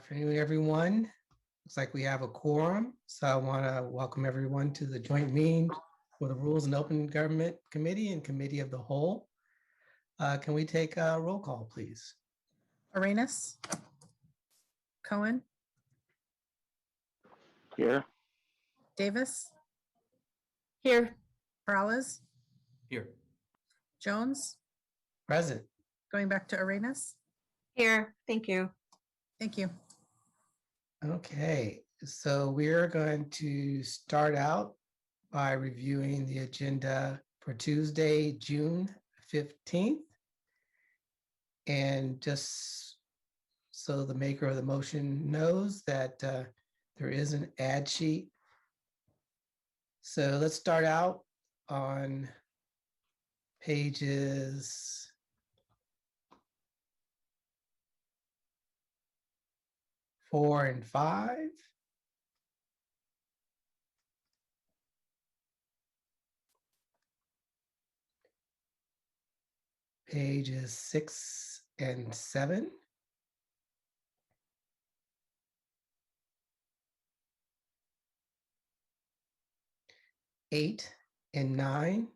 afternoon, everyone. Looks like we have a quorum, so I want to welcome everyone to the joint meeting for the Rules and Open Government Committee and Committee of the Whole. Can we take a roll call, please? Arenas, Cohen, Here. Davis, Here. Peralez, Here. Jones. Present. Going back to Arenas. Here. Thank you. Thank you. Okay, so we're going to start out by reviewing the agenda for Tuesday, June 15th. And just so the maker of the motion knows that there is an ad sheet. So let's start out on pages 4 and 5. Pages 6 and 7. Eight and 9.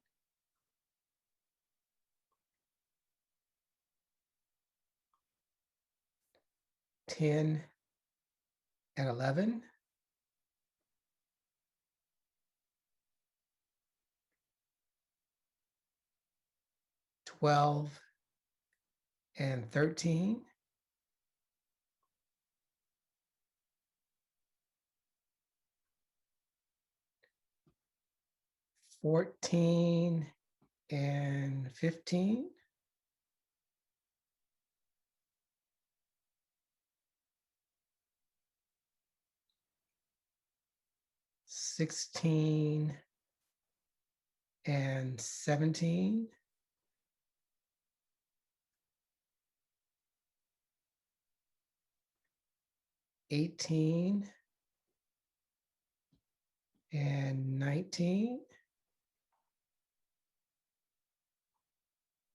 Ten and 11. 12 and 13. 14 and 15. 16 and 17. 18 and 19.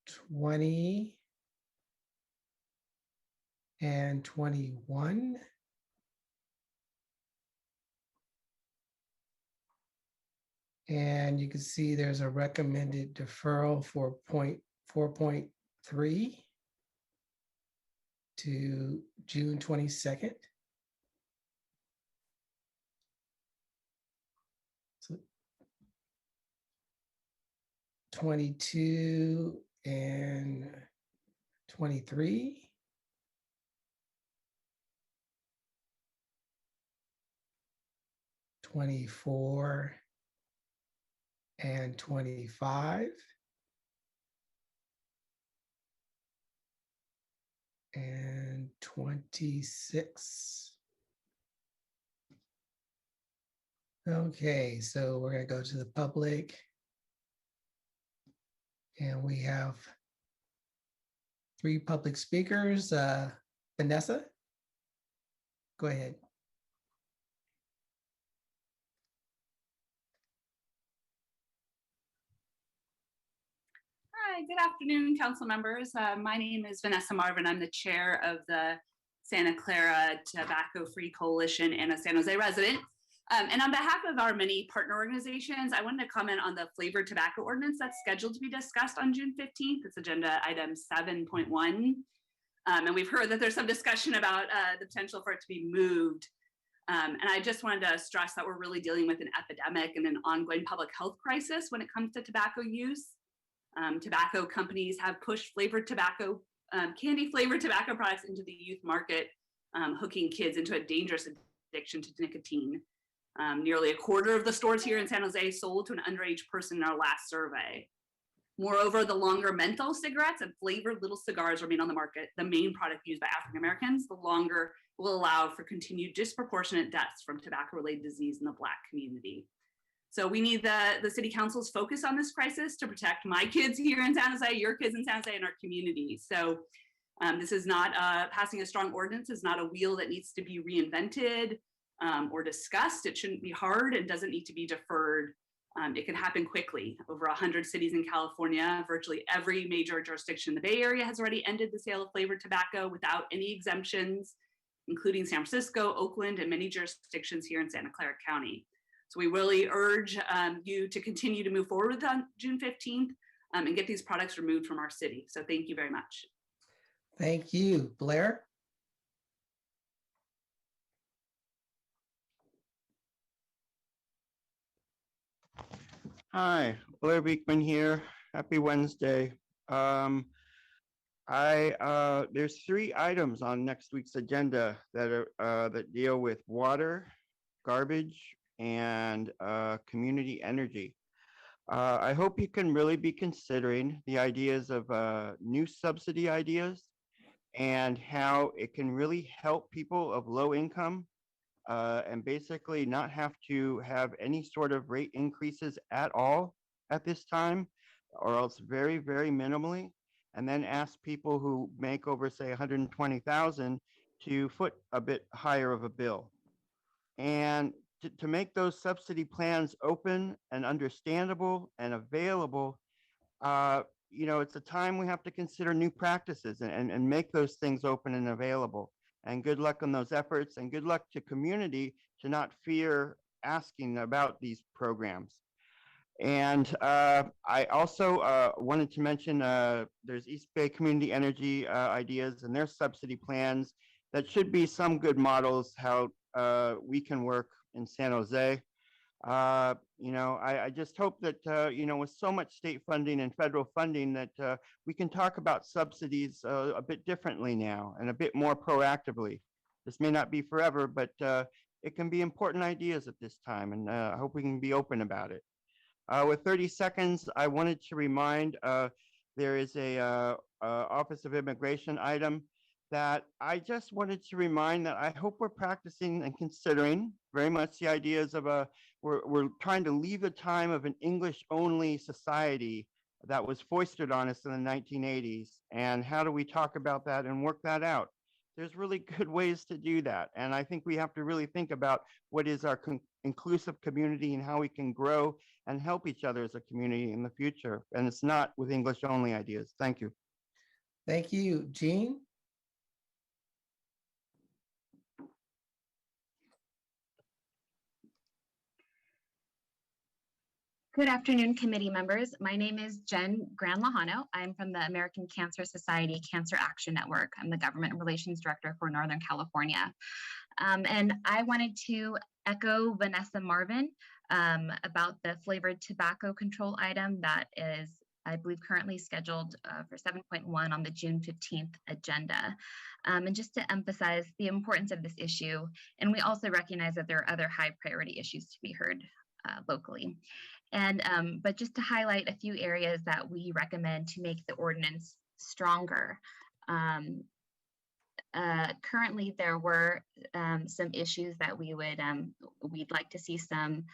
20 and 21. And you can see there's a recommended deferral for 4.3 to June 22nd. So 22 and 23. 24 and 25. And 26. Okay, so we're going to go to the public. And we have 3 public speakers. Vanessa, go ahead. Hi, good afternoon, council members. My name is Vanessa Marvin. I'm the chair of the Santa Clara Tobacco Free Coalition and a San Jose resident. And on behalf of our many partner organizations, I wanted to comment on the flavored tobacco ordinance that's scheduled to be discussed on June 15th. It's agenda item 7.1. And we've heard that there's some discussion about the potential for it to be moved. And I just wanted to stress that we're really dealing with an epidemic and an ongoing public health crisis when it comes to tobacco use. Tobacco companies have pushed flavored tobacco, candy flavored tobacco products into the youth market, hooking kids into a dangerous addiction to nicotine. Nearly a quarter of the stores here in San Jose sold to an underage person in our last survey. Moreover, the longer menthol cigarettes and flavored little cigars remain on the market, the main product used by African Americans, the longer will allow for continued disproportionate deaths from tobacco-related disease in the Black community. So we need the city council's focus on this crisis to protect my kids here in San Jose, your kids in San Jose, and our community. So this is not passing a strong ordinance, is not a wheel that needs to be reinvented or discussed. It shouldn't be hard and doesn't need to be deferred. It can happen quickly. Over 100 cities in California, virtually every major jurisdiction in the Bay Area has already ended the sale of flavored tobacco without any exemptions. including San Francisco, Oakland, and many jurisdictions here in Santa Clara County. So we really urge you to continue to move forward on June 15th and get these products removed from our city. So thank you very much. Thank you. Blair? Hi, Blair Beekman here. Happy Wednesday. There's 3 items on next week's agenda that are that deal with water, garbage, and community energy. I hope you can really be considering the ideas of new subsidy ideas and how it can really help people of low income and basically not have to have any sort of rate increases at all at this time, or else very, very minimally, and then ask people who make over, say, 120,000 to foot a bit higher of a bill. And to make those subsidy plans open and understandable and available, it's a time we have to consider new practices and make those things open and available. And good luck on those efforts, and good luck to community to not fear asking about these programs. And I also wanted to mention there's East Bay Community Energy ideas and their subsidy plans that should be some good models how we can work in San Jose. I just hope that, with so much state funding and federal funding that we can talk about subsidies a bit differently now and a bit more proactively. This may not be forever, but it can be important ideas at this time, and I hope we can be open about it. With 30 seconds, I wanted to remind there is a Office of Immigration item that I just wanted to remind that I hope we're practicing and considering very much the ideas of we're trying to leave the time of an English-only society that was foisted on us in the 1980s. And how do we talk about that and work that out? There's really good ways to do that. And I think we have to really think about what is our inclusive community and how we can grow and help each other as a community in the future. And it's not with English-only ideas. Thank you. Thank you. Jean? Good afternoon, committee members. My name is Jen Gran-Lajano. I'm from the American Cancer Society Cancer Action Network. I'm the Government Relations Director for Northern California. And I wanted to echo Vanessa Marvin about the flavored tobacco control item that is, I believe, currently scheduled for 7.1 on the June 15th agenda. And just to emphasize the importance of this issue, and we also recognize that there are other high priority issues to be heard locally. And but just to highlight a few areas that we recommend to make the ordinance stronger. Currently, there were some issues that we'd like to see some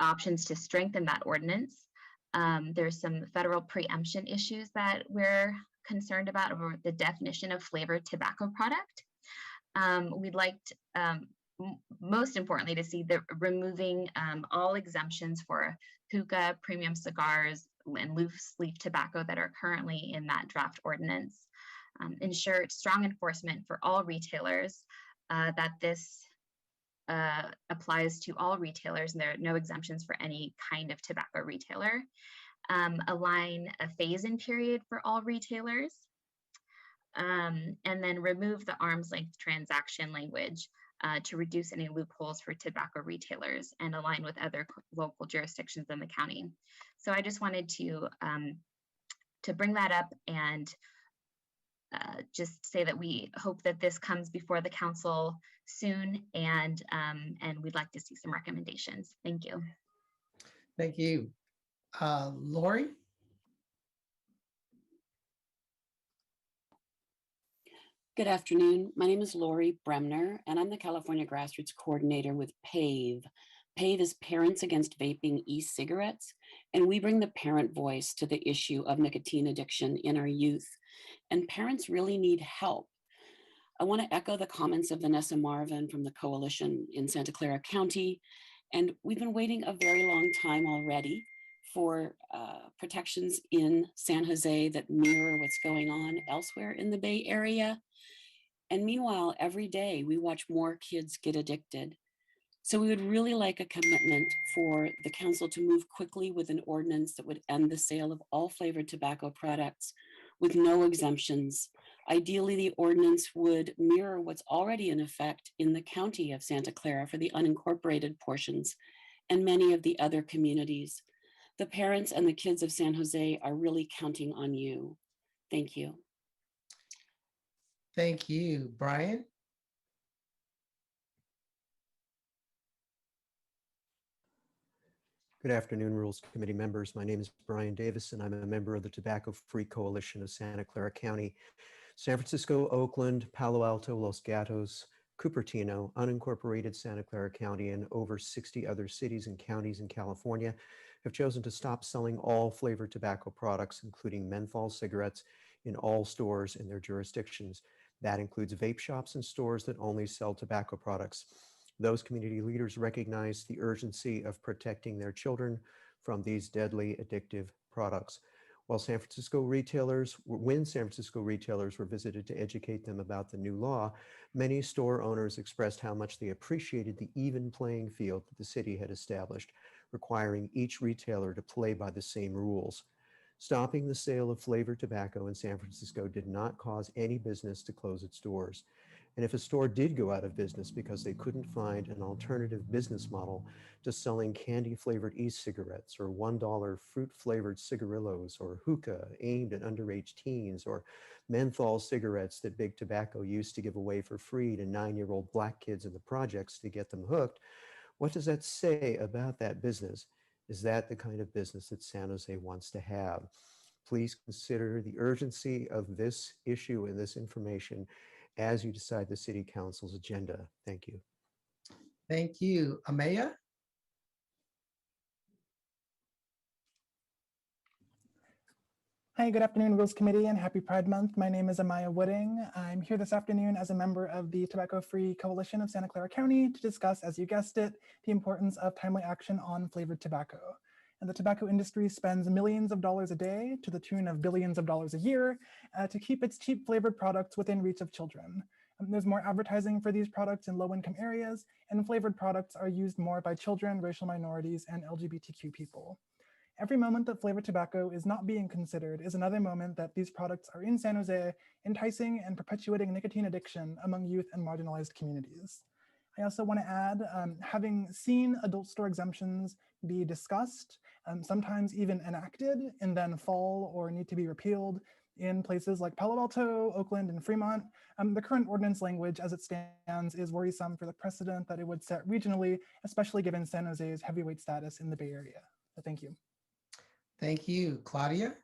options to strengthen that ordinance. There's some federal preemption issues that we're concerned about over the definition of flavored tobacco product. We'd like to, most importantly, to see the removing all exemptions for hookah, premium cigars, and loose leaf tobacco that are currently in that draft ordinance. Ensure strong enforcement for all retailers, that this applies to all retailers and there are no exemptions for any kind of tobacco retailer. Align a phase-in period for all retailers. And then remove the arm's length transaction language to reduce any loopholes for tobacco retailers and align with other local jurisdictions in the county. So I just wanted to bring that up and just say that we hope that this comes before the council soon, and we'd like to see some recommendations. Thank you. Thank you. Lori? Good afternoon. My name is Lori Bremner, and I'm the California Grassroots Coordinator with PAVE. PAVE is Parents Against Vaping E-Cigarettes, and we bring the parent voice to the issue of nicotine addiction in our youth. And parents really need help. I want to echo the comments of Vanessa Marvin from the coalition in Santa Clara County, and we've been waiting a very long time already for protections in San Jose that mirror what's going on elsewhere in the Bay Area. And meanwhile, every day we watch more kids get addicted. So we would really like a commitment for the council to move quickly with an ordinance that would end the sale of all flavored tobacco products with no exemptions. Ideally, the ordinance would mirror what's already in effect in the county of Santa Clara for the unincorporated portions and many of the other communities. The parents and the kids of San Jose are really counting on you. Thank you. Thank you. Brian? Good afternoon, Rules Committee members. My name is Brian Davis, and I'm a member of the Tobacco Free Coalition of Santa Clara County, San Francisco, Oakland, Palo Alto, Los Gatos, Cupertino, unincorporated Santa Clara County, and over 60 other cities and counties in California have chosen to stop selling all flavored tobacco products, including menthol cigarettes, in all stores in their jurisdictions. That includes vape shops and stores that only sell tobacco products. Those community leaders recognize the urgency of protecting their children from these deadly addictive products. When San Francisco retailers were visited to educate them about the new law, many store owners expressed how much they appreciated the even playing field that the city had established, requiring each retailer to play by the same rules. Stopping the sale of flavored tobacco in San Francisco did not cause any business to close its doors. And if a store did go out of business because they couldn't find an alternative business model to selling candy-flavored e-cigarettes or $1 fruit-flavored cigarillos or hookah aimed at underage teens or menthol cigarettes that Big Tobacco used to give away for free to 9-year-old Black kids in the projects to get them hooked, what does that say about that business? Is that the kind of business that San Jose wants to have? Please consider the urgency of this issue and this information as you decide the City Council's agenda. Thank you. Thank you. Amaya? Hi, good afternoon, Rules Committee, and happy Pride Month. My name is Amaya Wooding. I'm here this afternoon as a member of the Tobacco Free Coalition of Santa Clara County to discuss, as you guessed it, the importance of timely action on flavored tobacco. And the tobacco industry spends millions of dollars a day to the tune of billions of dollars a year to keep its cheap flavored products within reach of children. There's more advertising for these products in low-income areas, and flavored products are used more by children, racial minorities, and LGBTQ people. Every moment that flavored tobacco is not being considered is another moment that these products are in San Jose, enticing and perpetuating nicotine addiction among youth and marginalized communities. I also want to add, having seen adult store exemptions be discussed, sometimes even enacted, and then fall or need to be repealed in places like Palo Alto, Oakland, and Fremont, the current ordinance language as it stands is worrisome for the precedent that it would set regionally, especially given San Jose's heavyweight status in the Bay Area. So thank you. Thank you. Claudia?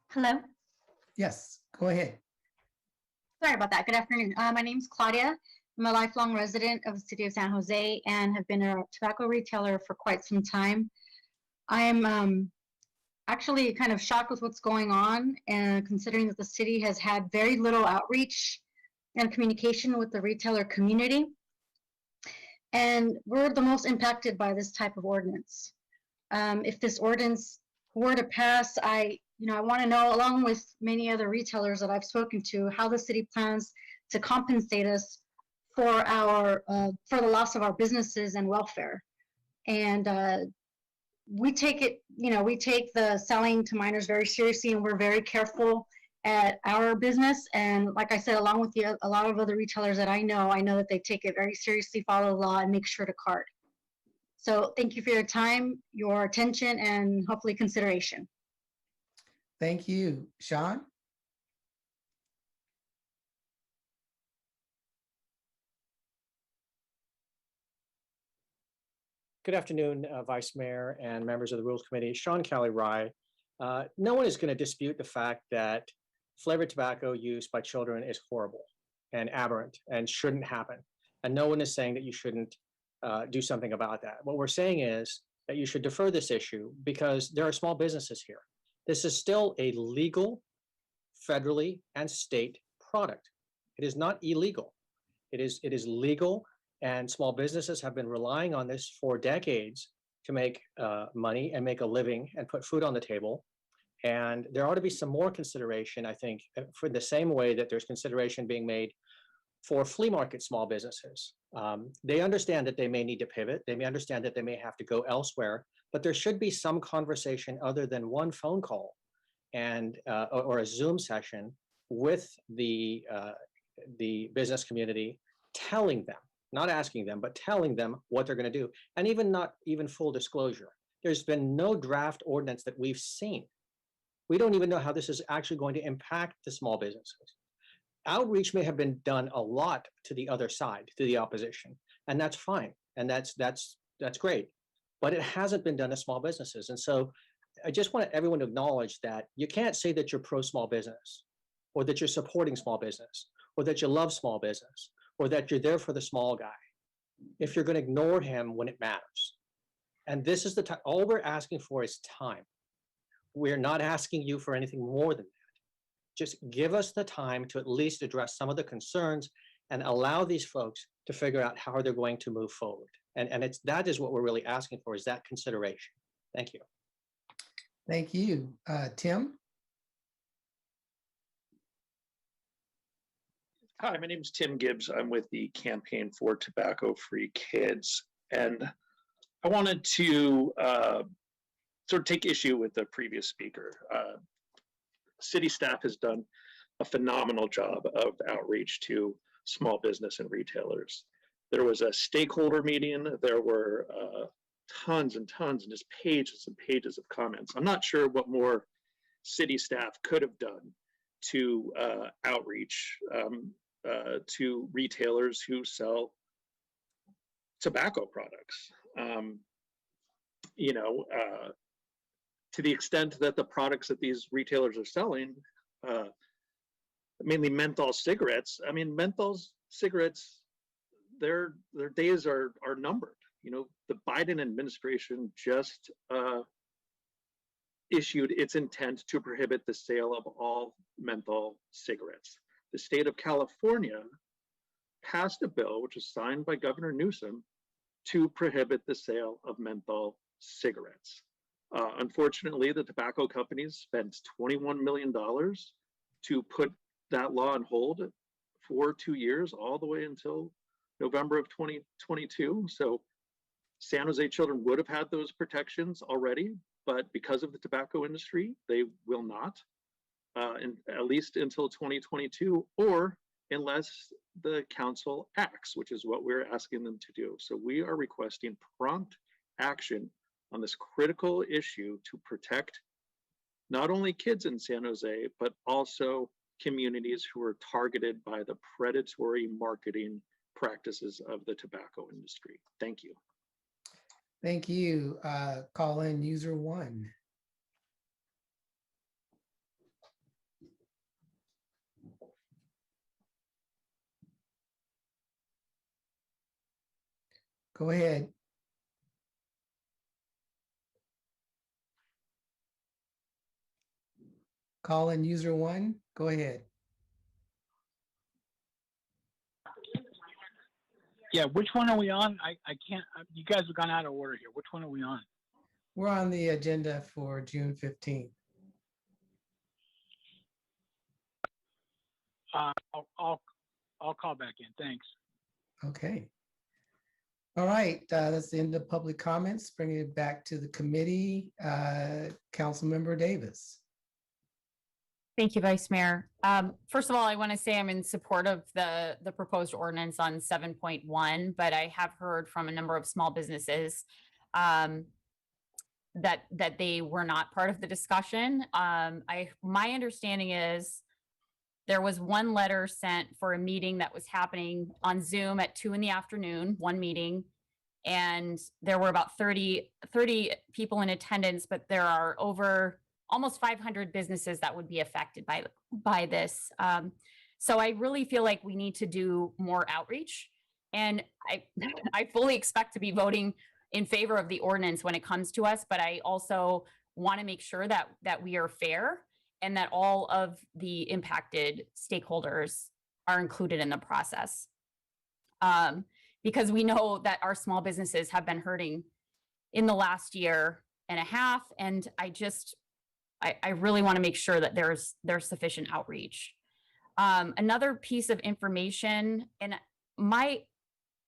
Hello. Yes, go ahead. Sorry about that. Good afternoon. My name's Claudia. I'm a lifelong resident of the city of San Jose and have been a tobacco retailer for quite some time. I am actually kind of shocked with what's going on, and considering that the city has had very little outreach and communication with the retailer community. And we're the most impacted by this type of ordinance. If this ordinance were to pass, I want to know, along with many other retailers that I've spoken to, how the city plans to compensate us for for the loss of our businesses and welfare. And we take the selling to minors very seriously, and we're very careful at our business. And like I said, along with a lot of other retailers that I know that they take it very seriously, follow the law, and make sure to card. So thank you for your time, your attention, and hopefully consideration. Thank you. Sean? Good afternoon, Vice Mayor and members of the Rules Committee. Sean Kelly Rye. No one is going to dispute the fact that flavored tobacco use by children is horrible and aberrant and shouldn't happen. And no one is saying that you shouldn't do something about that. What we're saying is that you should defer this issue because there are small businesses here. This is still a legal, federally and state product. It is not illegal. It is legal, And small businesses have been relying on this for decades to make money and make a living and put food on the table. And there ought to be some more consideration, I think, for the same way that there's consideration being made for flea market small businesses. They understand that they may need to pivot. They may understand that they may have to go elsewhere, but there should be some conversation other than one phone call and or a Zoom session with the business community, telling them, not asking them, but telling them what they're going to do, and even not even full disclosure. There's been no draft ordinance that we've seen. We don't even know how this is actually going to impact the small businesses. Outreach may have been done a lot to the other side, to the opposition, and that's fine, and that's great, but it hasn't been done to small businesses. And so I just want everyone to acknowledge that you can't say that you're pro small business, or that you're supporting small business, or that you love small business, or that you're there for the small guy, if you're going to ignore him when it matters. And this is the time. All we're asking for is time. We're not asking you for anything more than that. Just give us the time to at least address some of the concerns and allow these folks to figure out how they're going to move forward. And that is what we're really asking for, is that consideration. Thank you. Thank you. Tim? Hi, my name is Tim Gibbs. I'm with the Campaign for Tobacco-Free Kids. And I wanted to sort of take issue with the previous speaker. City staff has done a phenomenal job of outreach to small business and retailers. There was a stakeholder meeting. There were tons and tons and just pages and pages of comments. I'm not sure what more city staff could have done to outreach to retailers who sell tobacco products. To the extent that the products that these retailers are selling, mainly menthol cigarettes, I mean, menthol cigarettes, their days are numbered. You know, the Biden administration just issued its intent to prohibit the sale of all menthol cigarettes. The state of California passed a bill, which was signed by Governor Newsom, to prohibit the sale of menthol cigarettes. Unfortunately, the tobacco companies spent $21 million to put that law on hold for 2 years, all the way until November of 2022. So San Jose children would have had those protections already, but because of the tobacco industry, they will not, at least until 2022, or unless the council acts, which is what we're asking them to do. So we are requesting prompt action on this critical issue to protect not only kids in San Jose, but also communities who are targeted by the predatory marketing practices of the tobacco industry. Thank you. Thank you. Call in user 1. Go ahead. Call in user 1. Go ahead. Yeah, which one are we on? I can't, you guys have gone out of order here. Which one are we on? We're on the agenda for June 15th. I'll call back in. Thanks. Okay. All right, that's the end of public comments. Bringing it back to the committee, Councilmember Davis. Thank you, Vice Mayor. First of all, I want to say I'm in support of the proposed ordinance on 7.1, but I have heard from a number of small businesses that they were not part of the discussion. My understanding is there was one letter sent for a meeting that was happening on Zoom at 2 p.m, one meeting, and there were about 30 people in attendance, but there are over almost 500 businesses that would be affected by this. So I really feel like we need to do more outreach, and I fully expect to be voting in favor of the ordinance when it comes to us, but I also want to make sure that we are fair and that all of the impacted stakeholders are included in the process. because we know that our small businesses have been hurting in the last year and a half. And I really want to make sure that there's sufficient outreach. Another piece of information, and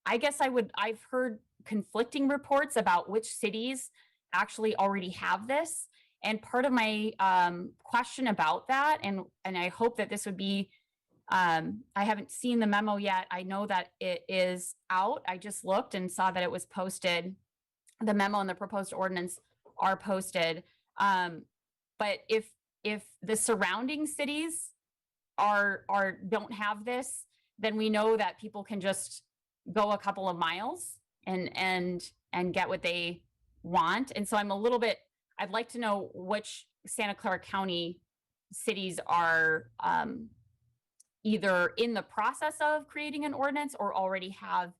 I've heard conflicting reports about which cities actually already have this. And part of my question about that, and I hope that this would be, I haven't seen the memo yet. I know that it is out. I just looked and saw that it was posted. The memo and the proposed ordinance are posted. But if the surrounding cities don't have this, then we know that people can just go a couple of miles and get what they want. And so I'd like to know which Santa Clara County cities are either in the process of creating an ordinance or already have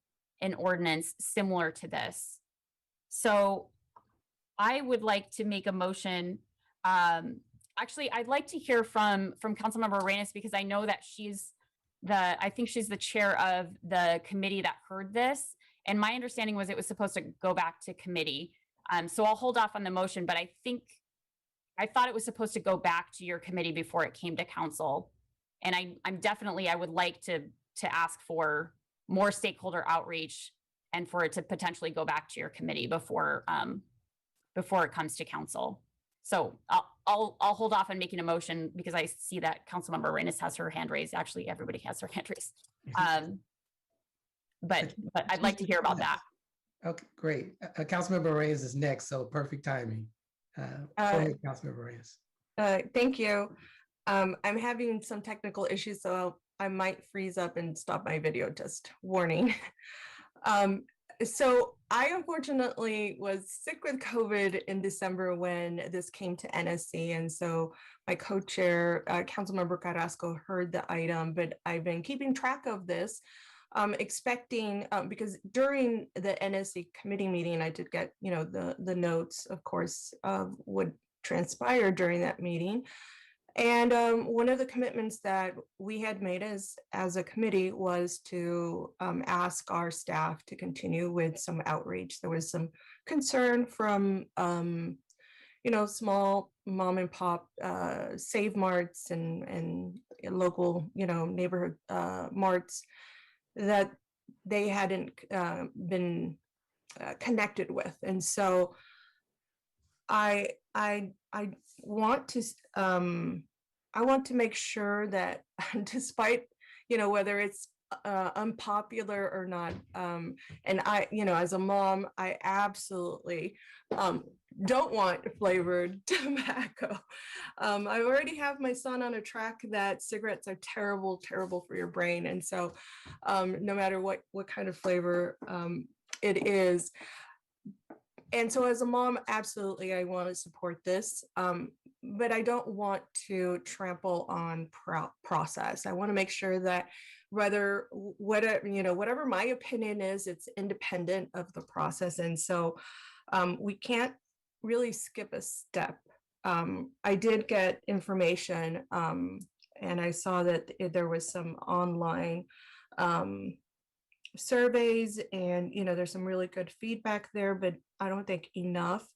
an ordinance similar to this. So I would like to make a motion. Actually, I'd like to hear from Councilmember Arenas, because I know that I think she's the chair of the committee that heard this. And my understanding was it was supposed to go back to committee. So I'll hold off on the motion, but I thought it was supposed to go back to your committee before it came to council. And I would like to ask for more stakeholder outreach and for it to potentially go back to your committee before it comes to council. So I'll hold off on making a motion because I see that Councilmember Arenas has her hand raised. Actually, everybody has their hand raised. But I'd like to hear about that. Okay, great. Councilmember Arenas is next, so perfect timing. Councilmember Arenas. Thank you. I'm having some technical issues, so I might freeze up and stop my video, just warning. So I unfortunately was sick with COVID in December when this came to NSC. And so my co-chair, Councilmember Carrasco, heard the item, but I've been keeping track of this, expecting, because during the NSC committee meeting, I did get, the notes, of course, of what transpired during that meeting. And one of the commitments that we had made as a committee was to ask our staff to continue with some outreach. There was some concern from, small mom and pop Save Marts and local, neighborhood marts that they hadn't been connected with. And so I want to make sure that despite, whether it's unpopular or not, and I, as a mom, I absolutely don't want flavored tobacco. I already have my son on a track that cigarettes are terrible, terrible for your brain. And so no matter what kind of flavor it is. And so as a mom, absolutely, I want to support this, but I don't want to trample on process. I want to make sure that whatever my opinion is, it's independent of the process. And so we can't really skip a step. I did get information and I saw that there was some online surveys and there's some really good feedback there, but I don't think enough.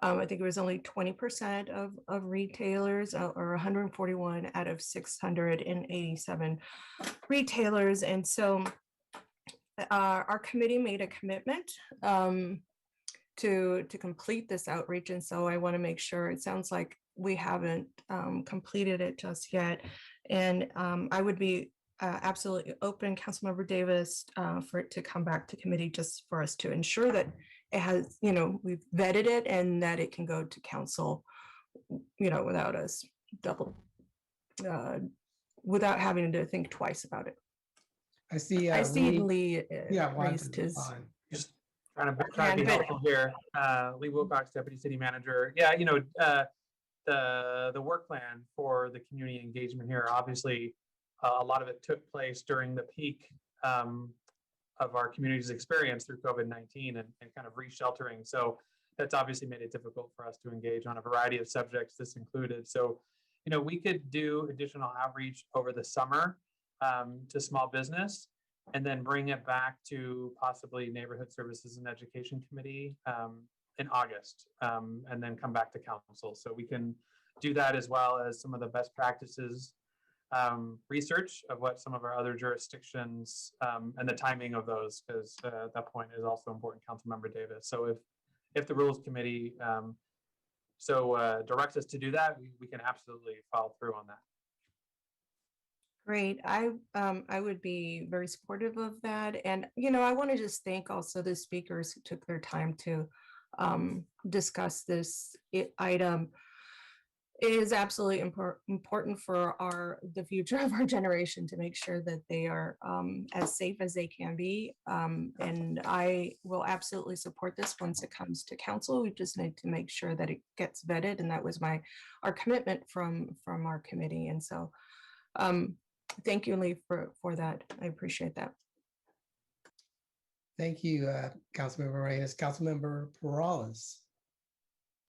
I think it was only 20% of retailers, or 141 out of 687 retailers. And so our committee made a commitment to complete this outreach. And so I want to make sure, it sounds like we haven't completed it just yet. And I would be absolutely open, Councilmember Davis, for it to come back to committee, just for us to ensure that it has, we've vetted it and that it can go to council, without us without having to think twice about it. I see Lee raised his. Just trying to be helpful here. Lee Wilcox, Deputy City Manager. Yeah, the work plan for the community engagement here, obviously, a lot of it took place during the peak of our community's experience through COVID-19 and kind of resheltering. So that's obviously made it difficult for us to engage on a variety of subjects, this included. So, we could do additional outreach over the summer to small business. and then bring it back to possibly Neighborhood Services and Education Committee in August, and then come back to council. So we can do that as well as some of the best practices research of what some of our other jurisdictions and the timing of those, because that point is also important, Councilmember Davis. So if the Rules Committee directs us to do that, we can absolutely follow through on that. Great. I would be very supportive of that. And, I want to just thank also the speakers who took their time to discuss this item. It is absolutely important for the future of our generation to make sure that they are as safe as they can be. And I will absolutely support this once it comes to council. We just need to make sure that it gets vetted. And that was our commitment from our committee. And so thank you, Lee, for that. I appreciate that. Thank you, Councilmember Reyes. Councilmember Perales.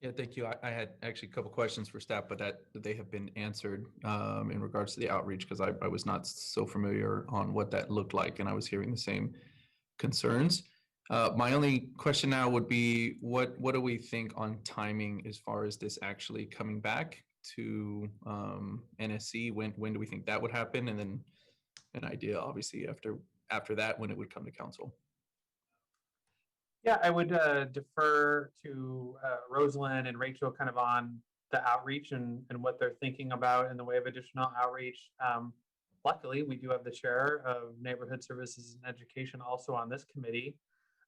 Yeah, thank you. I had actually a couple questions for staff, but they have been answered in regards to the outreach, because I was not so familiar on what that looked like, and I was hearing the same concerns. My only question now would be, what do we think on timing as far as this actually coming back to NSC? When do we think that would happen? And then an idea, obviously, after that, when it would come to council. Yeah, I would defer to Rosalind and Rachel kind of on the outreach and what they're thinking about in the way of additional outreach. Luckily, we do have the chair of Neighborhood Services and Education also on this committee.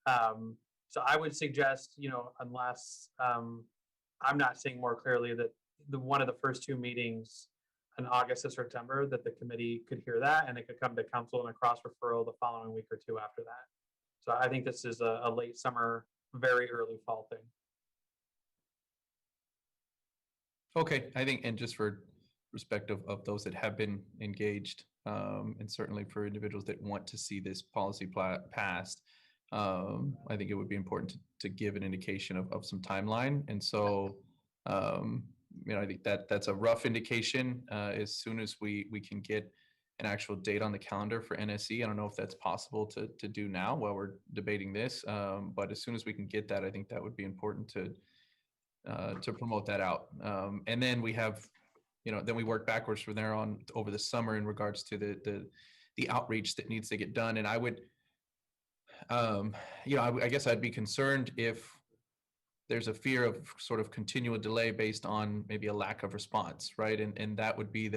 So I would suggest, unless I'm not seeing more clearly, that one of the first two meetings in August or September, that the committee could hear that and it could come to council in a cross referral the following week or two after that. So I think this is a late summer, very early fall thing. Okay, I think, and just for respect of those that have been engaged, and certainly for individuals that want to see this policy passed, I think it would be important to give an indication of some timeline. And so, I think that's a rough indication. As soon as we can get an actual date on the calendar for NSC. I don't know if that's possible to do now while we're debating this, but as soon as we can get that, I think that would be important to promote that out. And then we have, then we work backwards from there on over the summer in regards to the outreach that needs to get done. And I would, I guess I'd be concerned if there's a fear of sort of continual delay based on maybe a lack of response, right? And that would be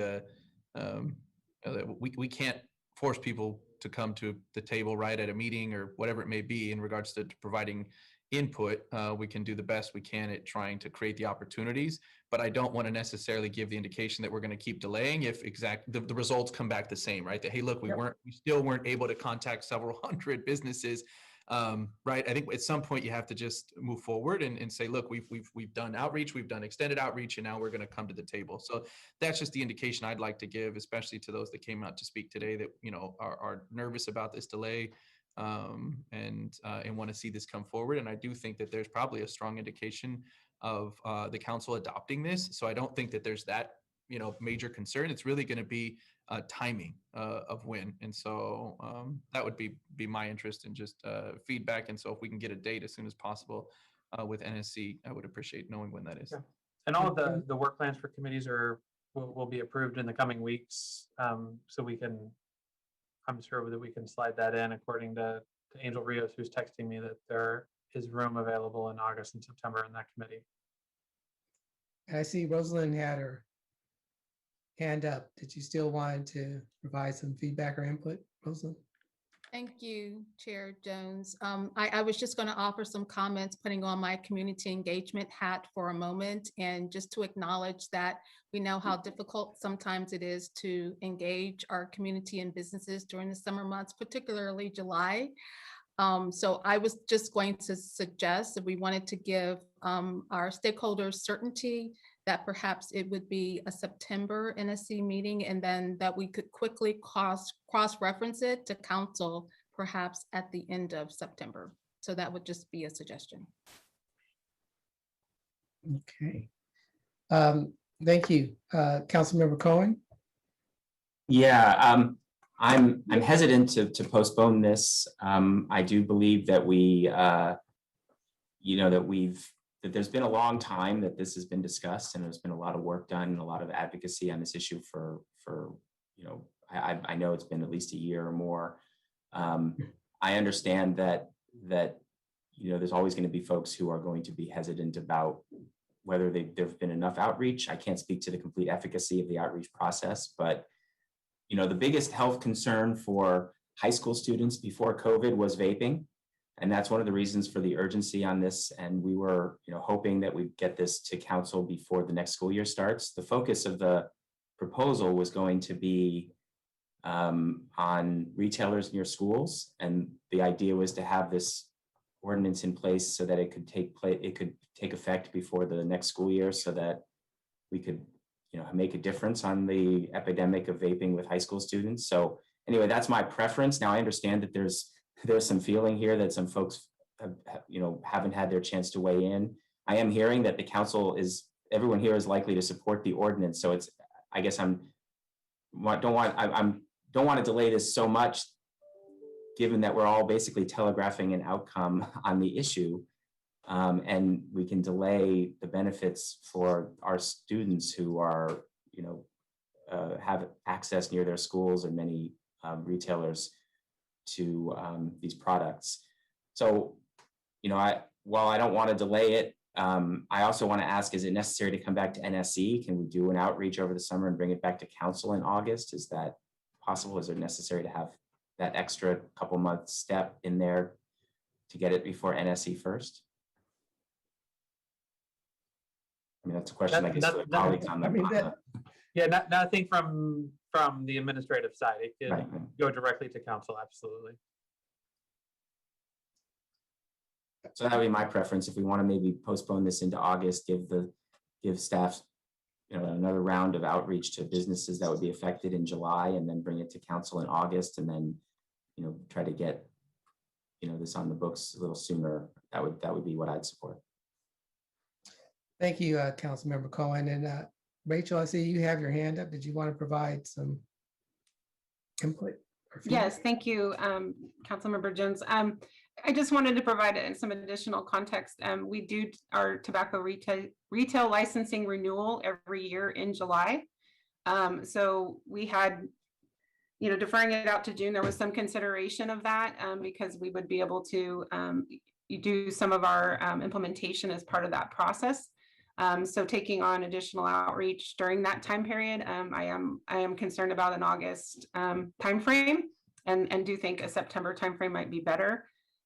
we can't force people to come to the table right at a meeting or whatever it may be in regards to providing input. We can do the best we can at trying to create the opportunities, but I don't want to necessarily give the indication that we're going to keep delaying if the results come back the same, right? That, hey, look, we still weren't able to contact several hundred businesses. Right. I think at some point you have to just move forward and say, look, we've done outreach, we've done extended outreach, and now we're going to come to the table. So that's just the indication I'd like to give, especially to those that came out to speak today that, are nervous about this delay and want to see this come forward. And I do think that there's probably a strong indication of the council adopting this. So I don't think that there's that, major concern. It's really going to be timing of when. And so that would be my interest in just feedback. And so if we can get a date as soon as possible with NSC, I would appreciate knowing when that is. Yeah. And all of the work plans for committees will be approved in the coming weeks. So I'm sure that we can slide that in according to Angel Rios, who's texting me that there is room available in August and September in that committee. I see Rosalind had her hand up. Did you still want to provide some feedback or input, Rosalind? Thank you, Chair Jones. I was just going to offer some comments, putting on my community engagement hat for a moment, and just to acknowledge that we know how difficult sometimes it is to engage our community and businesses during the summer months, particularly July. So I was just going to suggest that we wanted to give our stakeholders certainty that perhaps it would be a September NSC meeting, and then that we could quickly cross-reference it to council perhaps at the end of September. So that would just be a suggestion. Okay. Thank you. Councilmember Cohen? Yeah, I'm hesitant to postpone this. I do believe that that there's been a long time that this has been discussed, and there's been a lot of work done and a lot of advocacy on this issue for I know it's been at least a year or more. I understand that there's always going to be folks who are going to be hesitant about whether there've been enough outreach. I can't speak to the complete efficacy of the outreach process, but the biggest health concern for high school students before COVID was vaping. And that's one of the reasons for the urgency on this. And we were, hoping that we'd get this to council before the next school year starts. The focus of the proposal was going to be on retailers near schools. And the idea was to have this ordinance in place so that it could take effect before the next school year, so that we could make a difference on the epidemic of vaping with high school students. So anyway, that's my preference. Now I understand that there's some feeling here that some folks haven't had their chance to weigh in. I am hearing that the council everyone here is likely to support the ordinance. So I guess don't want to delay this so much, given that we're all basically telegraphing an outcome on the issue. And we can delay the benefits for our students who are, have access near their schools and many retailers to these products. So, while I don't want to delay it, I also want to ask, is it necessary to come back to NSE? Can we do an outreach over the summer and bring it back to council in August? Is that possible? Is it necessary to have that extra couple months step in there to get it before NSE first? I mean, that's a question I guess for the colleagues on the. Yeah, nothing from the administrative side. It can go directly to council, absolutely. So that would be my preference. If we want to maybe postpone this into August, give staff another round of outreach to businesses that would be affected in July, and then bring it to council in August, and then try to get this on the books a little sooner. That would be what I'd support. Thank you, Councilmember Cohen. And Rachel, I see you have your hand up. Did you want to provide some input? Yes, thank you, Councilmember Jones. I just wanted to provide some additional context. We do our tobacco retail licensing renewal every year in July. So we had, deferring it out to June, there was some consideration of that because we would be able to do some of our implementation as part of that process. So taking on additional outreach during that time period, I am concerned about an August timeframe, and do think a September timeframe might be better.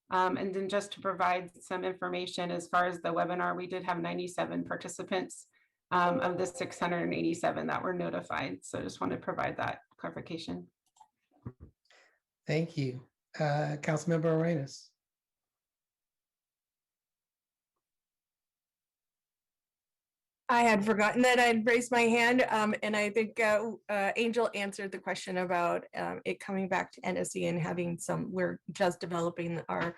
And then just to provide some information as far as the webinar, we did have 97 participants of the 687 that were notified. So I just want to provide that clarification. Thank you. Councilmember Arenas. I had forgotten that I'd raised my hand, and I think Angel answered the question about it coming back to NSE and having we're just developing our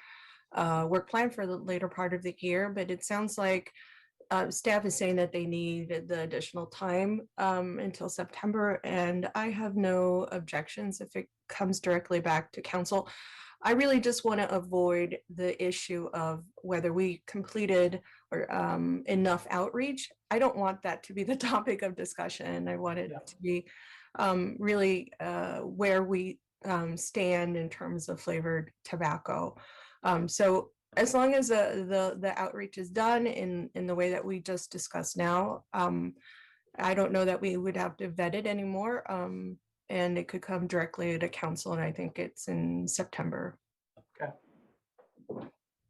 work plan for the later part of the year, but it sounds like staff is saying that they need the additional time until September, and I have no objections if it comes directly back to council. I really just want to avoid the issue of whether we completed or enough outreach. I don't want that to be the topic of discussion. I want it to be really where we stand in terms of flavored tobacco. So as long as the outreach is done in the way that we just discussed now, I don't know that we would have to vet it anymore. And it could come directly to council, and I think it's in September. Okay.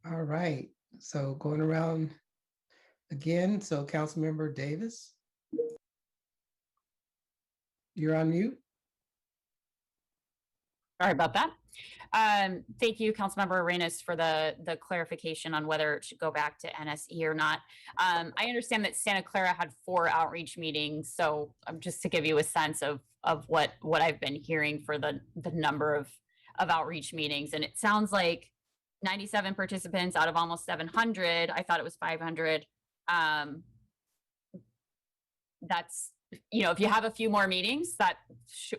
All right. So going around again. So Councilmember Davis, you're on mute. Sorry about that. Thank you, Councilmember Arenas, for the clarification on whether it should go back to NSE or not. I understand that Santa Clara had 4 outreach meetings, so just to give you a sense of what I've been hearing for the number of outreach meetings, and it sounds like 97 participants out of almost 700. I thought it was 500. That's if you have a few more meetings, that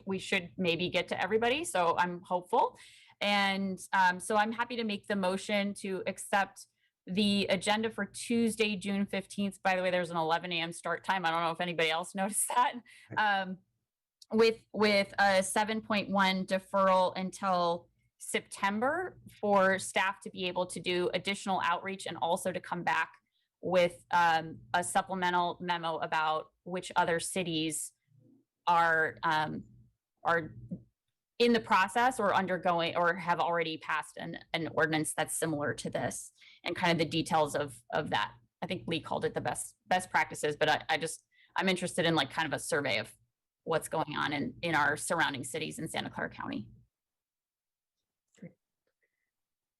we should maybe get to everybody. So I'm hopeful. And so I'm happy to make the motion to accept the agenda for Tuesday, June 15th. By the way, there's an 11 a.m. start time. I don't know if anybody else noticed that. With a 7.1 deferral until September for staff to be able to do additional outreach and also to come back with a supplemental memo about which other cities are in the process or undergoing or have already passed an ordinance that's similar to this, and kind of the details of that. I think Lee called it the best practices, but I'm interested in like kind of a survey of what's going on in our surrounding cities in Santa Clara County.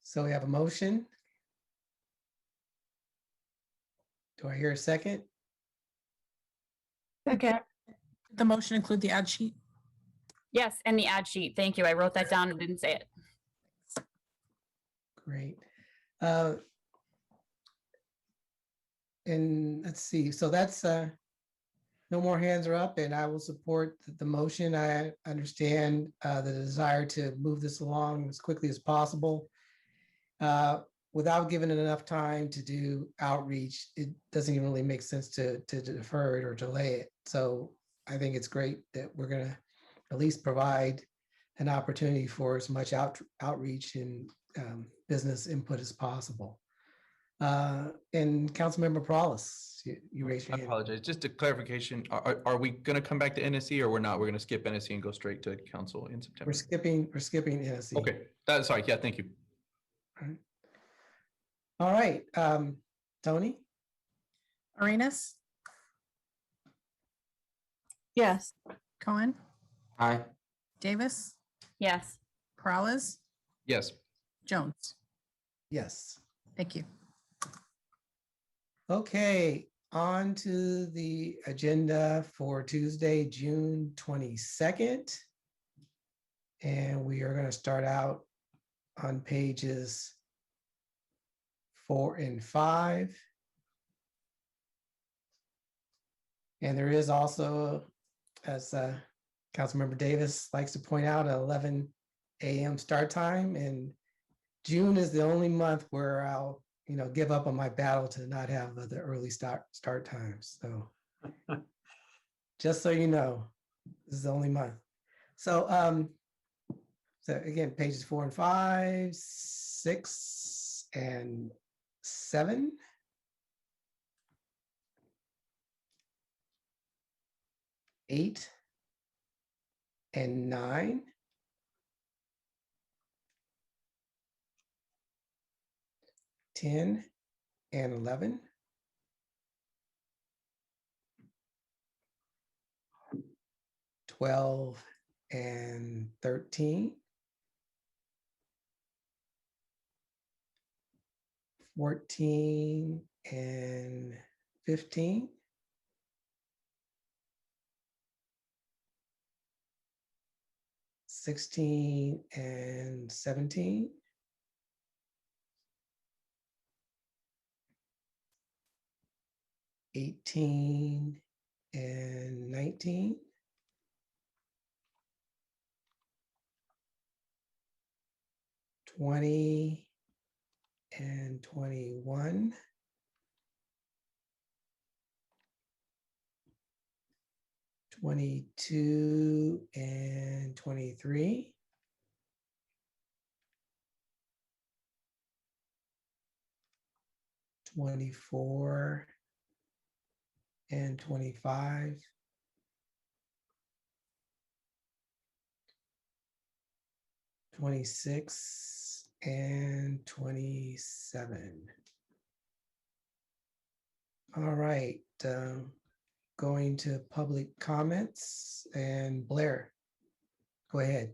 So we have a motion. Do I hear a second? Okay. The motion include the ad sheet? Yes, and the ad sheet. Thank you. I wrote that down and didn't say it. Great. And let's see, so that's no more hands are up, and I will support the motion. I understand the desire to move this along as quickly as possible. Without giving it enough time to do outreach, it doesn't even really make sense to defer it or delay it. So I think it's great that we're gonna at least provide an opportunity for as much outreach and business input as possible. And Councilmember Paulus, you raised your I hand. apologize. Just a clarification. Are we going to come back to NSC or we're not? We're going to skip NSC and go straight to council in September. We're skipping NSC. Okay. Sorry. Yeah. Thank you. All right. Tony? Arenas? Yes. Cohen? Aye. Davis? Yes. Peralez? Yes. Jones? Yes. Thank you. Okay, on to the agenda for Tuesday, June 22nd. And we are going to start out on pages 4 and 5. And there is also, as Councilmember Davis likes to point out, an 11 a.m. start time. And June is the only month where I'll give up on my battle to not have the early start times. So just so you know, this is the only month. So so again, pages 4 and 5, 6 and 7. Eight and 9. 10 and 11. 12 and 13. 14 and 15. 16 and 17. 18 and 19. 20 and 21. 22 and 23. 24 and 25. 26 and 27. All right, going to public comments, and Blair, go ahead.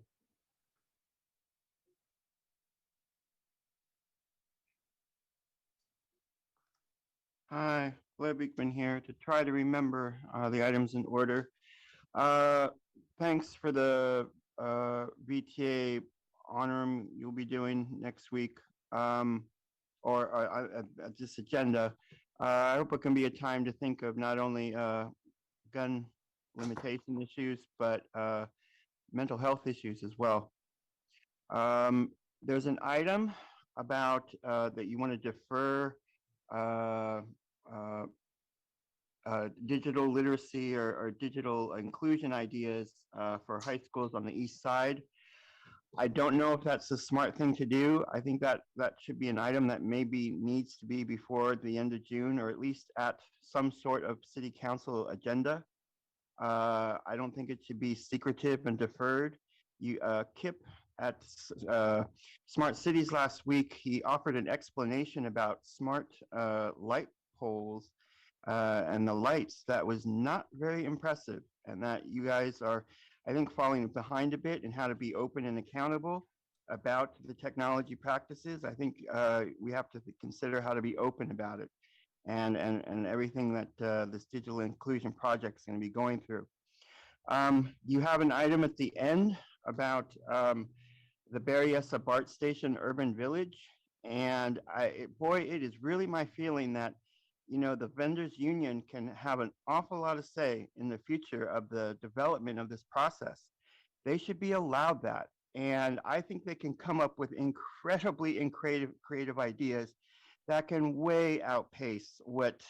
Hi, Blair Beekman here to try to remember the items in order. Thanks for the VTA honor you'll be doing next week, or at this agenda. I hope it can be a time to think of not only gun limitation issues, but mental health issues as well. There's an item about that you want to defer digital literacy or digital inclusion ideas for high schools on the east side. I don't know if that's a smart thing to do. I think that should be an item that maybe needs to be before the end of June, or at least at some sort of city council agenda. I don't think it should be secretive and deferred. Kip at Smart Cities last week, he offered an explanation about smart light poles and the lights that was not very impressive, and that you guys are, I think, falling behind a bit in how to be open and accountable about the technology practices. I think we have to consider how to be open about it and everything that this digital inclusion project is going to be going through. You have an item at the end about the Berryessa BART Station Urban Village, and boy, it is really my feeling that, you know, the vendors union can have an awful lot of say in the future of the development of this process. They should be allowed that. And I think they can come up with incredibly creative ideas that can way outpace what,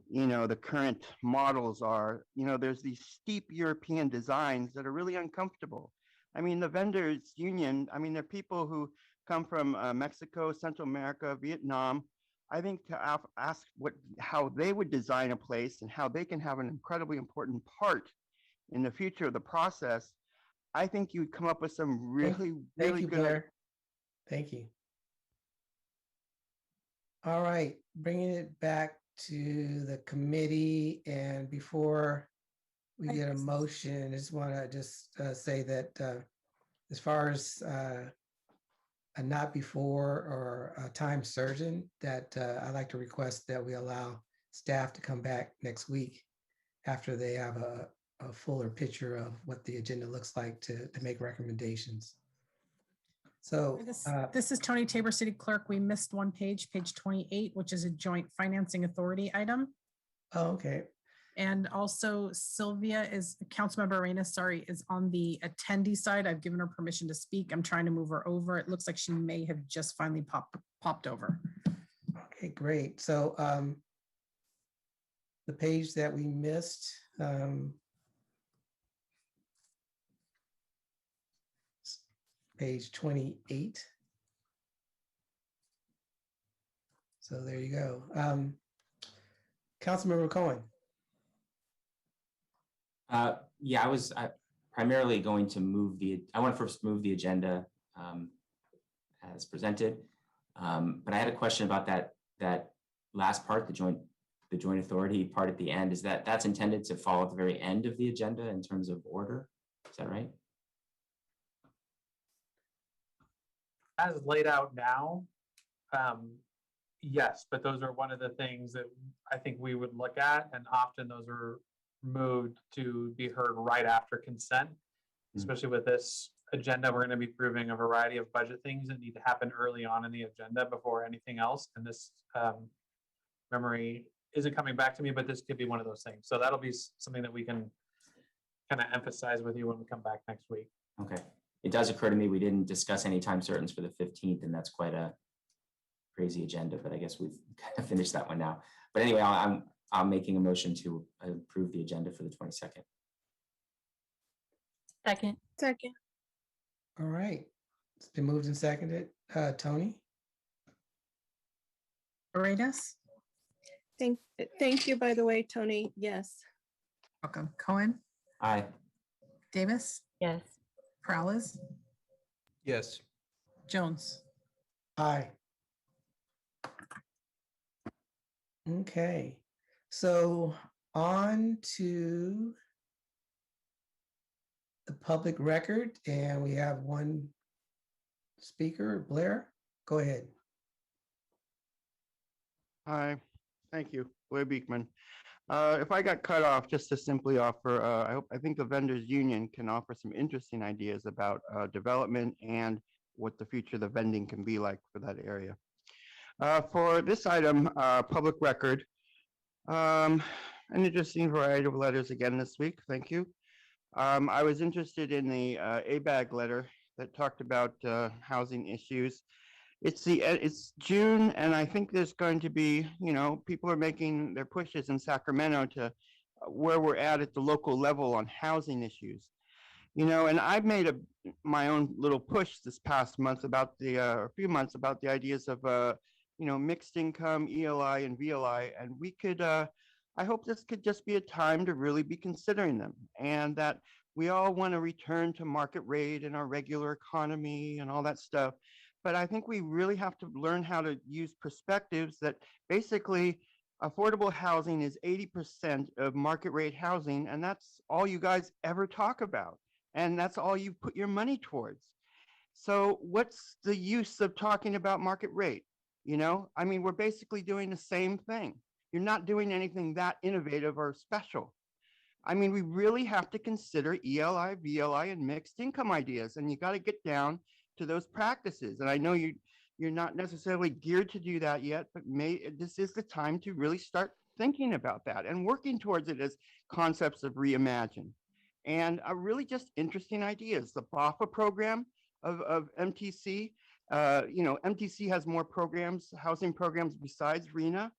you know, the current models are. You know, there's these steep European designs that are really uncomfortable. I mean, the vendors union, I mean, they're people who come from Mexico, Central America, Vietnam. I think to ask how they would design a place and how they can have an incredibly important part in the future of the process, I think you would come up with some really good. Blair. Thank you. All right, bringing it back to the committee, and before we get a motion, I just want to say that as far as a not before or a time certain, that I'd like to request that we allow staff to come back next week after they have a fuller picture of what the agenda looks like to make recommendations. So this is Tony Tabor, City Clerk. We missed one page, page 28, which is a joint financing authority item. Oh, okay. And also Sylvia Councilmember Arenas, sorry, is on the attendee side. I've given her permission to speak. I'm trying to move her over. It looks like she may have just finally popped over. Okay, great. So the page that we missed, page 28. So there you go. Councilmember Cohen. Yeah, I was primarily going to I want to first move the agenda as presented, but I had a question about that last part, the joint authority part at the end. Is that's intended to fall at the very end of the agenda in terms of order? Is that right? As laid out now, yes, but those are one of the things that I think we would look at, and often those are moved to be heard right after consent, especially with this agenda. We're going to be proving a variety of budget things that need to happen early on in the agenda before anything else. And this memory isn't coming back to me, but this could be one of those things. So that'll be something that we can kind of emphasize with you when we come back next week. Okay. It does occur to me we didn't discuss any time certains for the 15th, and that's quite a crazy agenda, but I guess we've kind of finished that one now. But anyway, I'm making a motion to approve the agenda for the 22nd. Second. All right, it's been moved and seconded. Tony? Arenas? Thank you, by the way, Tony. Yes. Welcome. Cohen? Aye. Davis? Yes. Peralez? Yes. Jones? Aye. Okay, so on to the public record, and we have one speaker. Blair, go ahead. Hi, thank you, Blair Beekman. If I got cut off, just to simply offer, I think the vendors union can offer some interesting ideas about development and what the future of the vending can be like for that area. For this item, public record, an interesting variety of letters again this week. Thank you. I was interested in the ABAG letter that talked about housing issues. It's June, and I think there's going to be, people are making their pushes in Sacramento to where we're at the local level on housing issues. And I've made my own little push this past month about a few months about the ideas of mixed income, ELI and VLI, and we could. I hope this could just be a time to really be considering them, and that we all want to return to market rate and our regular economy and all that stuff. But I think we really have to learn how to use perspectives that basically affordable housing is 80% of market rate housing, and that's all you guys ever talk about. And that's all you put your money towards. So what's the use of talking about market rate? We're basically doing the same thing. You're not doing anything that innovative or special. We really have to consider ELI, VLI, and mixed income ideas, and you got to get down to those practices. And I know you're not necessarily geared to do that yet, but this is the time to really start thinking about that and working towards it as concepts of reimagine. And really just interesting ideas. The BAFA program of MTC, MTC has more programs, housing programs besides RENA.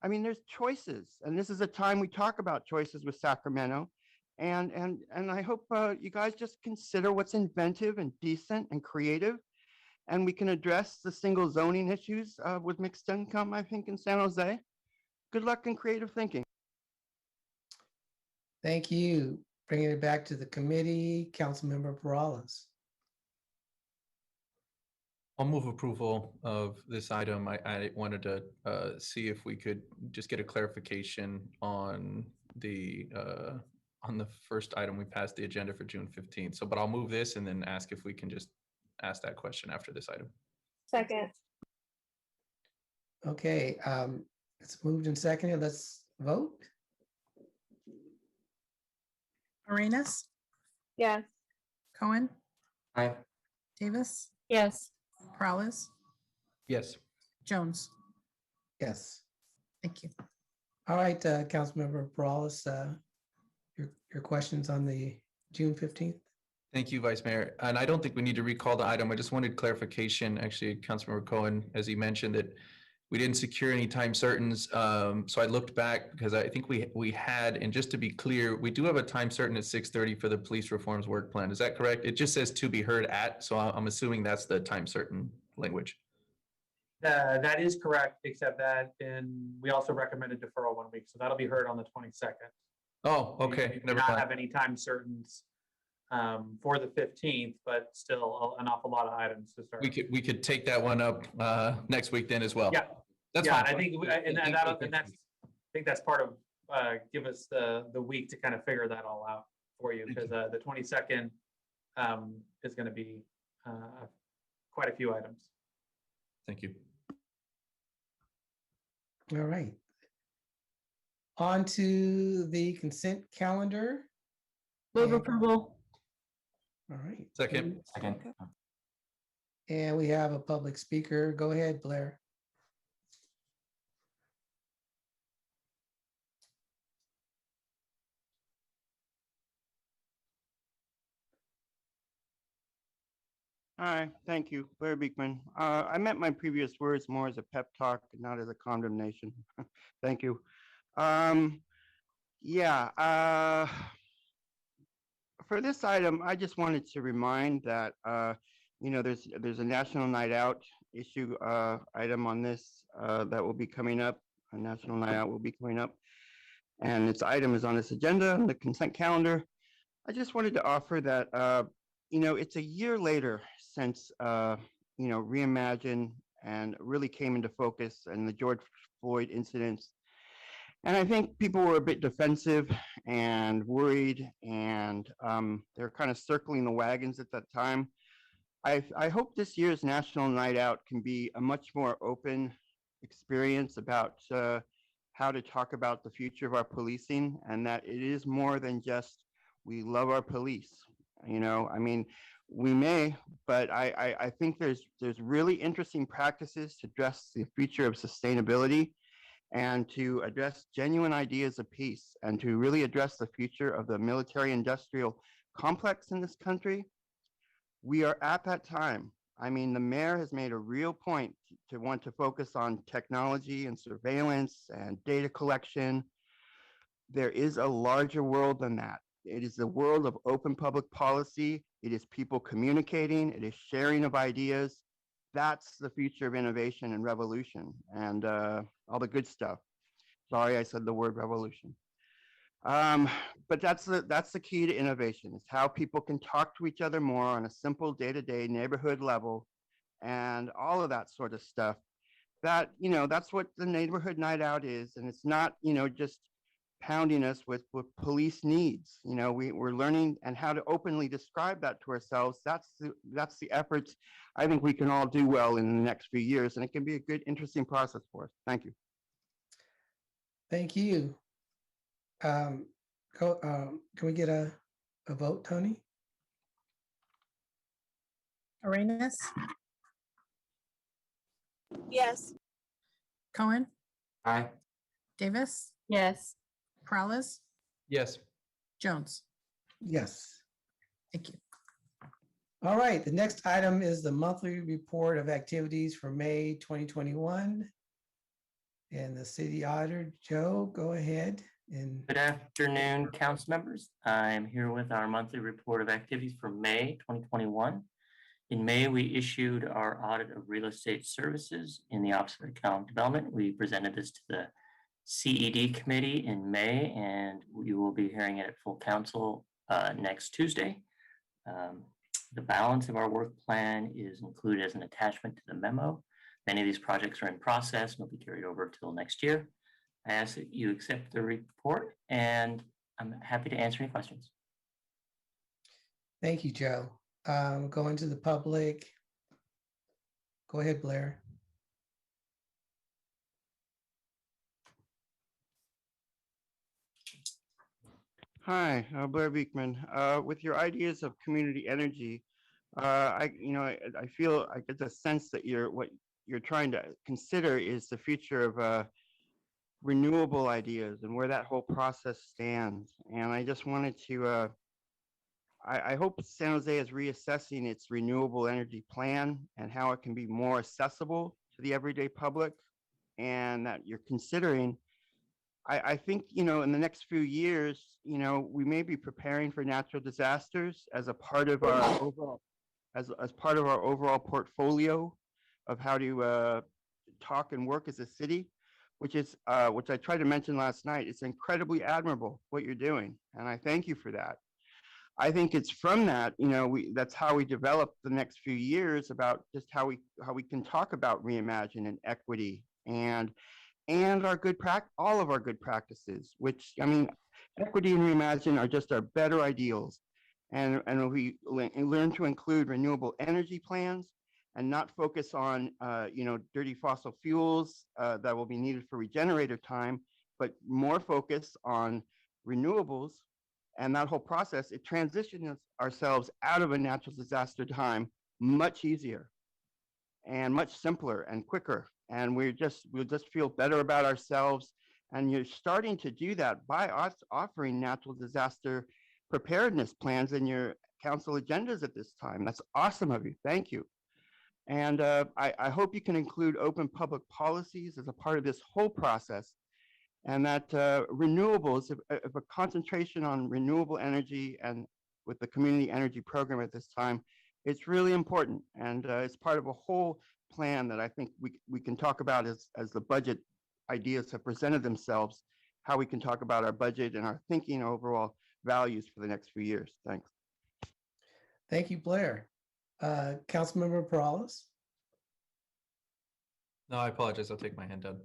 There's choices, and this is a time we talk about choices with Sacramento. And I hope you guys just consider what's inventive and decent and creative, and we can address the single zoning issues with mixed income, I think, in San Jose. Good luck in creative thinking. Thank you. Bringing it back to the committee, Councilmember Perales. I'll move approval of this item. I wanted to see if we could just get a clarification on the first item we passed the agenda for June 15th. But I'll move this and then ask if we can just ask that question after this item. Second. Okay, it's moved and seconded. Let's vote. Arenas, Yes. Cohen, Aye. Davis, Yes. Perales, Yes. Jones. Yes. Thank you. All right, Councilmember Perales, your questions on the June 15th? Thank you, Vice Mayor. And I don't think we need to recall the item. I just wanted clarification, actually, Councilmember Cohen, as he mentioned that we didn't secure any time certains. So I looked back because I think we had, and just to be clear, we do have a time certain at 6:30 for the police reforms work plan. Is that correct? It just says to be heard at, so I'm assuming that's the time certain language. That is correct, except that we also recommended deferral 1 week, so that'll be heard on the 22nd. Oh, okay. We do not have any time certains for the 15th, but still an awful lot of items to start. We could take that one up next week then as well. Yeah, that's fine. fine. I think that's part of give us the week to kind of figure that all out for you, because the 22nd is going to be quite a few items. Thank you. All right. On to the consent calendar. Move approval. All right. Second. And we have a public speaker. Go ahead, Blair. Hi, thank you, Blair Beekman. I meant my previous words more as a pep talk, not as a condemnation. Thank you. For this item, I just wanted to remind that there's a National Night Out issue item on this that will be coming up. A National Night Out will be coming up, and its item is on this agenda on the consent calendar. I just wanted to offer that it's a year later since Reimagine and really came into focus and the George Floyd incidents. And I think people were a bit defensive and worried, and they're kind of circling the wagons at that time. I hope this year's National Night Out can be a much more open experience about how to talk about the future of our policing, and that it is more than just we love our police. We may, but I think there's really interesting practices to address the future of sustainability. and to address genuine ideas of peace and to really address the future of the military industrial complex in this country. We are at that time. I mean, the mayor has made a real point to want to focus on technology and surveillance and data collection. There is a larger world than that. It is the world of open public policy. It is people communicating. It is sharing of ideas. That's the future of innovation and revolution and all the good stuff. Sorry, I said the word revolution. But that's the key to innovation. It's how people can talk to each other more on a simple day-to-day neighborhood level and all of that sort of stuff. That, you know, that's what the neighborhood night out is. And it's not, you know, just pounding us with police needs. You know, we're learning and how to openly describe that to ourselves. That's the efforts I think we can all do well in the next few years. And it can be a good, interesting process for us. Thank you. Thank you. Can we get a vote, Tony? Arenas, Yes. Cohen, Aye. Davis, Yes. Prowlis, Yes. Jones. Yes. Thank you. All right, the next item is the monthly report of activities for May 2021. And the city auditor, Joe, go ahead. And good afternoon, council members. I'm here with our monthly report of activities for May 2021. In May, we issued our audit of real estate services in the Office of Economic Development. We presented this to the CED committee in May, and we will be hearing it at full council next Tuesday. The balance of our work plan is included as an attachment to the memo. Many of these projects are in process and will be carried over till next year. I ask that you accept the report, and I'm happy to answer any questions. thank you, Joe. Going to the public. Go ahead, Blair. Hi, Blair Beekman. With your ideas of community energy, I feel I get the sense that what you're trying to consider is the future of renewable ideas and where that whole process stands. And I just wanted to, I hope San Jose is reassessing its renewable energy plan and how it can be more accessible to the everyday public, and that you're considering. I think, you know, in the next few years, you know, we may be preparing for natural disasters as a part of our overall, as part of our overall portfolio of how to talk and work as a city, which I tried to mention last night. It's incredibly admirable what you're doing, and I thank you for that. I think it's from that, you know, that's how we develop the next few years about just how we can talk about reimagine and equity and our all of our good practices, which, I mean, equity and reimagine are just our better ideals. And we learn to include renewable energy plans and not focus on, you know, dirty fossil fuels that will be needed for regenerator time, but more focus on renewables. And that whole process, it transitions ourselves out of a natural disaster time much easier and much simpler and quicker. And we'll just feel better about ourselves. And you're starting to do that by us offering natural disaster preparedness plans in your council agendas at this time. That's awesome of you. Thank you. And I hope you can include open public policies as a part of this whole process, and that renewables, if a concentration on renewable energy and with the community energy program at this time, it's really important. And it's part of a whole plan that I think we can talk about as the budget ideas have presented themselves, how we can talk about our budget and our thinking overall values for the next few years. Thanks. Thank you, Blair. Councilmember Perales. No, I apologize. I'll take my hand down.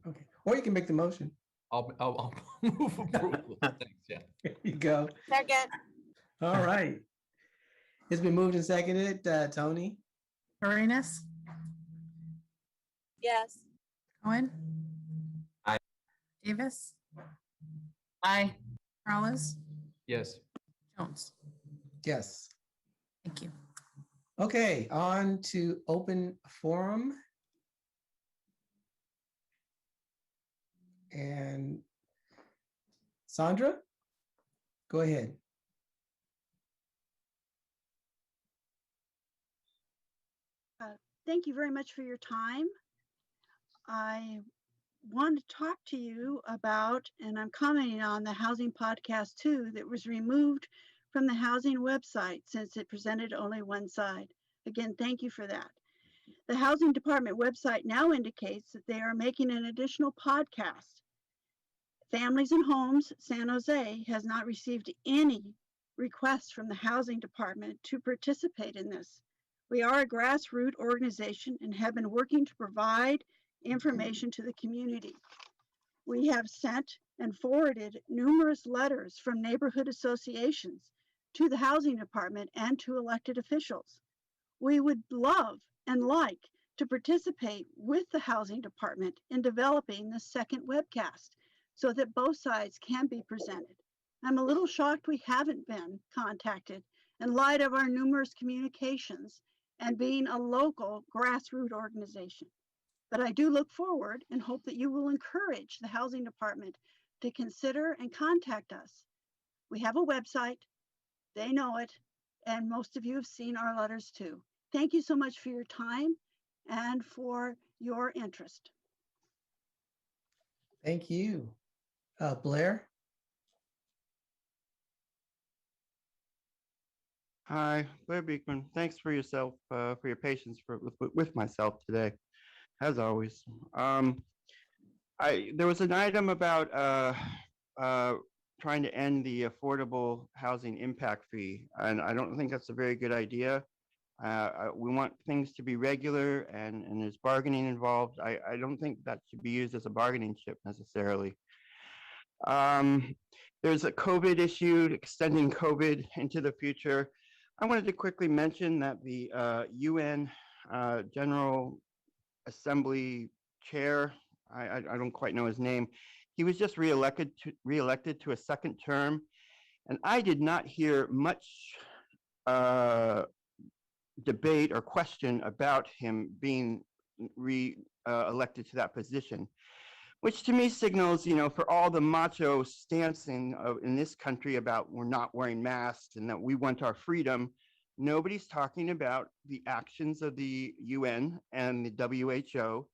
Okay, or you can make the motion. I'll move approval. Thanks. Yeah. There you go. Second. All right. It's been moved and seconded. Tony. Arenas, Yes. Cohen, Aye. Davis, Aye. Prowlis, Yes. Jones. Yes. Thank you. Okay, on to open forum. And Sandra, go ahead. Thank you very much for your time. I want to talk to you about, and I'm commenting on the housing podcast too, that was removed from the housing website since it presented only one side. Again, thank you for that. The housing department website now indicates that they are making an additional podcast. Families and Homes San Jose has not received any requests from the housing department to participate in this. We are a grassroots organization and have been working to provide information to the community. We have sent and forwarded numerous letters from neighborhood associations to the housing department and to elected officials. We would love and like to participate with the housing department in developing the second webcast so that both sides can be presented. I'm a little shocked we haven't been contacted in light of our numerous communications and being a local grassroots organization. But I do look forward and hope that you will encourage the housing department to consider and contact us. We have a website, they know it, and most of you have seen our letters too. Thank you so much for your time and for your interest. Thank you. Blair? Hi, Blair Beekman. Thanks for your patience with myself today, as always. There was an item about trying to end the affordable housing impact fee, and I don't think that's a very good idea. We want things to be regular, and there's bargaining involved. I don't think that should be used as a bargaining chip necessarily. There's a COVID issue, extending COVID into the future. I wanted to quickly mention that the UN General Assembly chair, I don't quite know his name, he was just reelected to a second term, and I did not hear much debate or question about him being elected to that position, which to me signals, for all the macho stancing in this country about we're not wearing masks and that we want our freedom, nobody's talking about the actions of the UN and the WHO,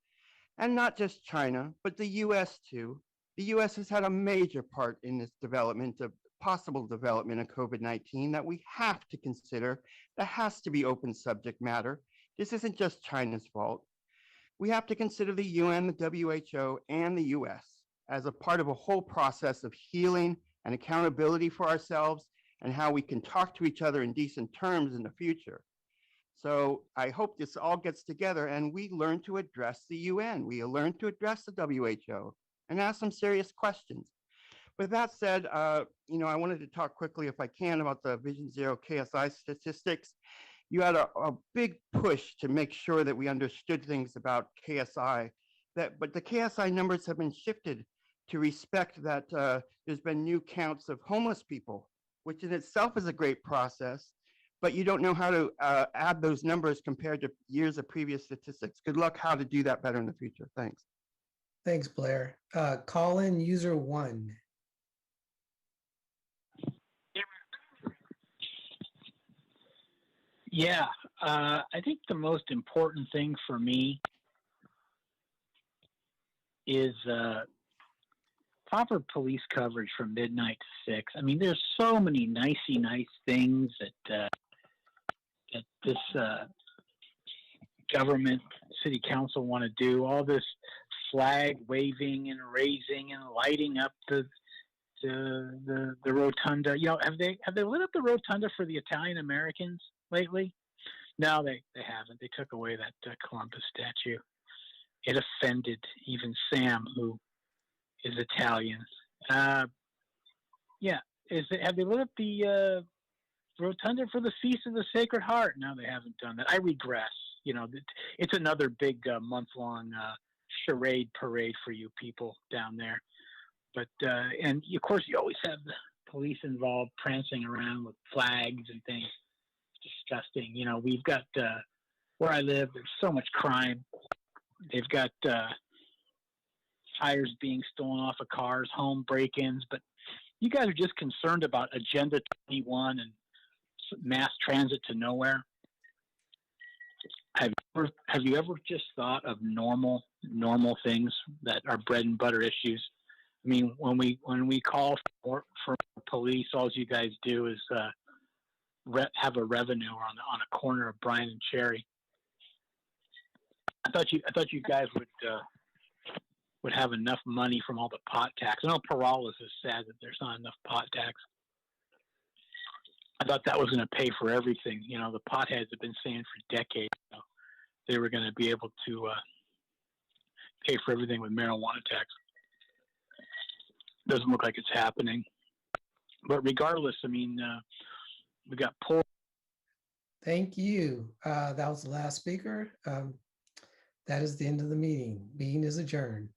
and not just China, but the US too. The US has had a major part in this development of possible development of COVID-19 that we have to consider. That has to be open subject matter. This isn't just China's fault. We have to consider the UN, the WHO, and the US as a part of a whole process of healing and accountability for ourselves and how we can talk to each other in decent terms in the future. So I hope this all gets together and we learn to address the UN. We learn to address the WHO and ask some serious questions. With that said, I wanted to talk quickly, if I can, about the Vision Zero KSI statistics. You had a big push to make sure that we understood things about KSI, but the KSI numbers have been shifted to respect that there's been new counts of homeless people, which in itself is a great process, but you don't know how to add those numbers compared to years of previous statistics. Good luck how to do that better in the future. Thanks. Thanks, Blair. Call in user 1. Yeah, I think the most important thing for me is proper police coverage from midnight to 6. I mean, there's so many nice things that this government, city council want to do. All this flag waving and raising and lighting up the rotunda. Have they lit up the rotunda for the Italian Americans lately? No, they haven't. They took away that Columbus statue. It offended even Sam, who is Italian. Have they lit up the rotunda for the Feast of the Sacred Heart? No, they haven't done that. I regress. It's another big month-long charade parade for you people down there. But and of course, you always have the police involved, prancing around with flags and things. It's disgusting. We've got where I live. There's so much crime. They've got tires being stolen off of cars, home break-ins, but you guys are just concerned about Agenda 21 and mass transit to nowhere. Have you ever just thought of normal things that are bread and butter issues? I mean, when we call for police, all you guys do is have a revenue on a corner of Bryan and Cherry. I thought you guys would have enough money from all the pot tax. I know Peralez is sad that there's not enough pot tax. I thought that was going to pay for everything. You know, the potheads have been saying for decades they were going to be able to pay for everything with marijuana tax. Doesn't look like it's happening. But regardless, I mean, we got poor. Thank you. That was the last speaker. That is the end of the meeting. Meeting is adjourned.